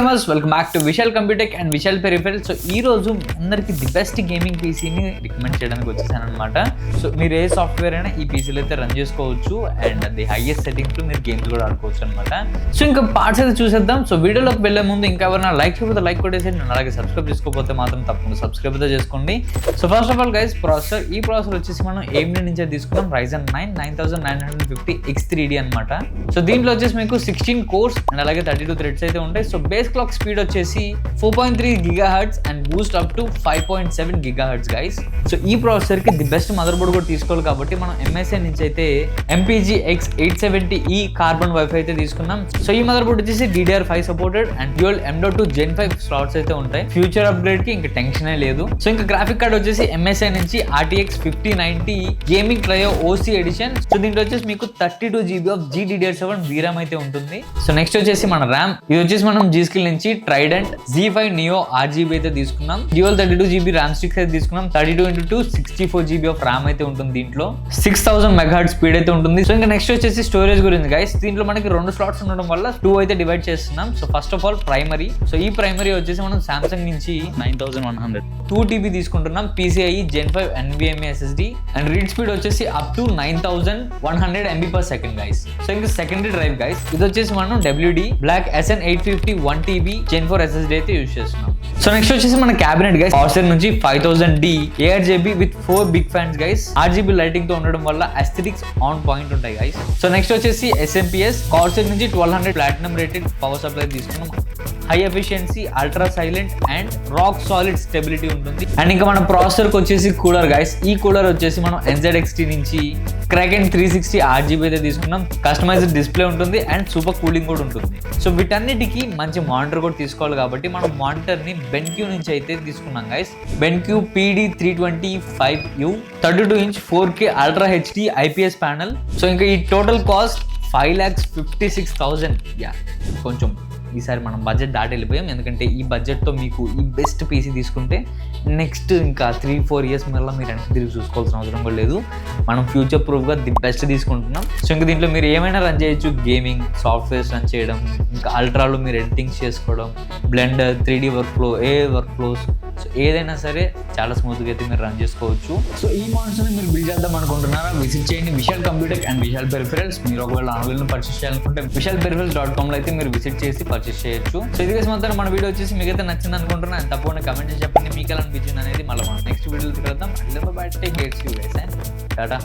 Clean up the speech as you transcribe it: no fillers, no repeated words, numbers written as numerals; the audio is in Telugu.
gamers, welcome back to Vishal Computech and Vishal Peripherals. So ee roju andariki the best gaming PC ni recommend cheyadaniki vachesanu anamata. So meer A software అయినా ఈ PC లో అయితే రన్ చేసుకోవచ్చు అండ్ ది హైయెస్ట్ సెట్టింగ్స్ లో మీరు గేమ్స్ కూడా ఆడుకోవచ్చు అన్నమాట. సో ఇంకా పార్ట్స్ అయితే చూసేద్దాం. సో వీడియోలోకి వెళ్ళే ముందు ఇంకా ఎవరైనా లైక్ చేయకపోతే లైక్ కొట్టేసేయండి, అలాగే సబ్స్క్రైబ్ చేసుకోకపోతే మాత్రం తప్పకుండా సబ్స్క్రైబ్ అయితే చేసుకోండి. So first of all guys, ఈ ప్రాసెసర్ వచ్చేసి మనం AMD నుంచి తీసుకున్నాం Ryzen 9 9950X3D అన్నమాట. సో దీంట్లో వచ్చేసి మీకు 16 కోర్స్ అండ్ అలాగే 32 థ్రెడ్స్ అయితే ఉంటాయి. సో బేస్ క్లాక్ స్పీడ్ వచ్చేసి 4.3 GHz and Boost up to 5.7 GHz guys. So ఈ ప్రాసెసర్ కి ది బెస్ట్ మదర్ బోర్డ్ కూడా తీసుకోవాలి కాబట్టి మనం MSI నుంచి అయితే MPG X870E కార్బన్ వైఫై అయితే తీసుకున్నాం. సో ఈ మదర్ బోర్డ్ వచ్చేసి DDR5 supported and dual M.2 Gen 5 slots అయితే ఉంటాయి. ఫ్యూచర్ అప్గ్రేడ్ కి ఇంకా టెన్షనే లేదు. సో ఇంకా గ్రాఫిక్ కార్డ్ వచ్చేసి MSI నుంచి RTX 5090 gaming trio OC edition. So దీంట్లో వచ్చేసి మీకు 32 GB ఆఫ్ GDDR7 VRAM అయితే ఉంటుంది. సో నెక్స్ట్ వచ్చేసి మన RAM, ఇది వచ్చేసి మనం G.Skill నుంచి Trident Z5 Neo RGB అయితే తీసుకున్నాం. డ్యూయల్ 32 GB RAM స్టిక్స్ అయితే తీసుకున్నాం. 32x2 64 GB ఆఫ్ RAM అయితే ఉంటుంది. దీంట్లో 6000 MHz స్పీడ్ అయితే ఉంటుంది. సో ఇంకా నెక్స్ట్ వచ్చేసి స్టోరేజ్ గురించి గైస్. దీంట్లో మనకి 2 స్లాట్స్ ఉండడం వల్ల 2 అయితే డివైడ్ చేస్తున్నాం. So first of all primary. So ఈ ప్రైమరీ వచ్చేసి మనం Samsung నుంచి 9100 2 TB తీసుకుంటున్నాం. PCIe Gen 5 NVMe SSD and read speed వచ్చేసి up to 9100 MB/s guys. So ఇంకా సెకండరీ డ్రైవ్ గైస్, ఇది వచ్చేసి మనం WD Black SN850 1 TB Gen 4 SSD అయితే యూజ్ చేస్తున్నాం. సో నెక్స్ట్ వచ్చేసి మన క్యాబినెట్ గైస్, Corsair నుంచి 5000D ARGB with 4 big fans guys. RGB lighting తో ఉండడం వల్ల aesthetics ఆన్ పాయింట్ ఉంటాయి గైస్. సో నెక్స్ట్ వచ్చేసి SMPS Corsair నుంచి 1200 ప్లాటినం రేటెడ్ పవర్ సప్లై తీసుకున్నాం. High efficiency, ultra silent and rock solid stability ఉంటుంది. అండ్ ఇంకా మన ప్రాసెసర్ కి వచ్చేసి కూలర్ గైస్. ఈ కూలర్ వచ్చేసి మనం NZXT నుంచి Kraken 360 RGB అయితే తీసుకున్నాం. కస్టమైజ్డ్ డిస్ప్లే ఉంటుంది అండ్ సూపర్ కూలింగ్ కూడా ఉంటుంది. సో వీటన్నిటికీ మంచి మానిటర్ కూడా తీసుకోవాలి కాబట్టి మనం మానిటర్ ని BenQ నుంచి అయితే తీసుకున్నాం guys. BenQ PD325U 32" 4K ultra HD IPS panel. So ఇంకా ఈ టోటల్ కాస్ట్ 5,56,000. యా, కొంచెం ఈసారి మనం బడ్జెట్ దాటి వెళ్ళిపోయాం. ఎందుకంటే ఈ బడ్జెట్తో మీకు ఈ బెస్ట్ PC తీసుకుంటే నెక్స్ట్ ఇంకా 3-4 years మళ్ళీ మీరు వెనక్కి తిరిగి చూసుకోవాల్సిన అవసరం కూడా లేదు. మనం ఫ్యూచర్ ప్రూఫ్గా ది బెస్ట్ తీసుకుంటున్నాం. సో ఇంకా దీంట్లో మీరు ఏమైనా రన్ చేయొచ్చు. గేమింగ్ సాఫ్ట్వేర్స్ రన్ చేయడం, ఇంకా అల్ట్రాలో మీరు ఎడిటింగ్స్ చేసుకోవడం, బ్లెండర్, 3D వర్క్ఫ్లో, వర్క్ఫ్లోస్, సో ఏదైనా సరే చాలా స్మూత్గా అయితే మీరు రన్ చేసుకోవచ్చు. సో ఈ మానిటర్ని మీరు బిల్డ్ చేద్దాం అనుకుంటున్నారా? విజిట్ చేయండి విశాల్ కంప్యూటెక్ అండ్ విశాల్ పెరిఫెరల్స్. మీరు ఒకవేళ ఆన్లైన్లో పర్చేస్ చేయాలనుకుంటే vishalperipherals.com అయితే మీరు విజిట్ చేసి పర్చేస్ చేయొచ్చు. సో ఇది మొత్తం మన వీడియో వచ్చేసి మీకైతే నచ్చింది అనుకుంటున్నాను. తప్పకుండా కమెంట్ చేసి చెప్పండి మీకు ఎలా అనిపించింది అనేది. మళ్ళీ మనం నెక్స్ట్ వీడియోలో కలుద్దాం. టాటా.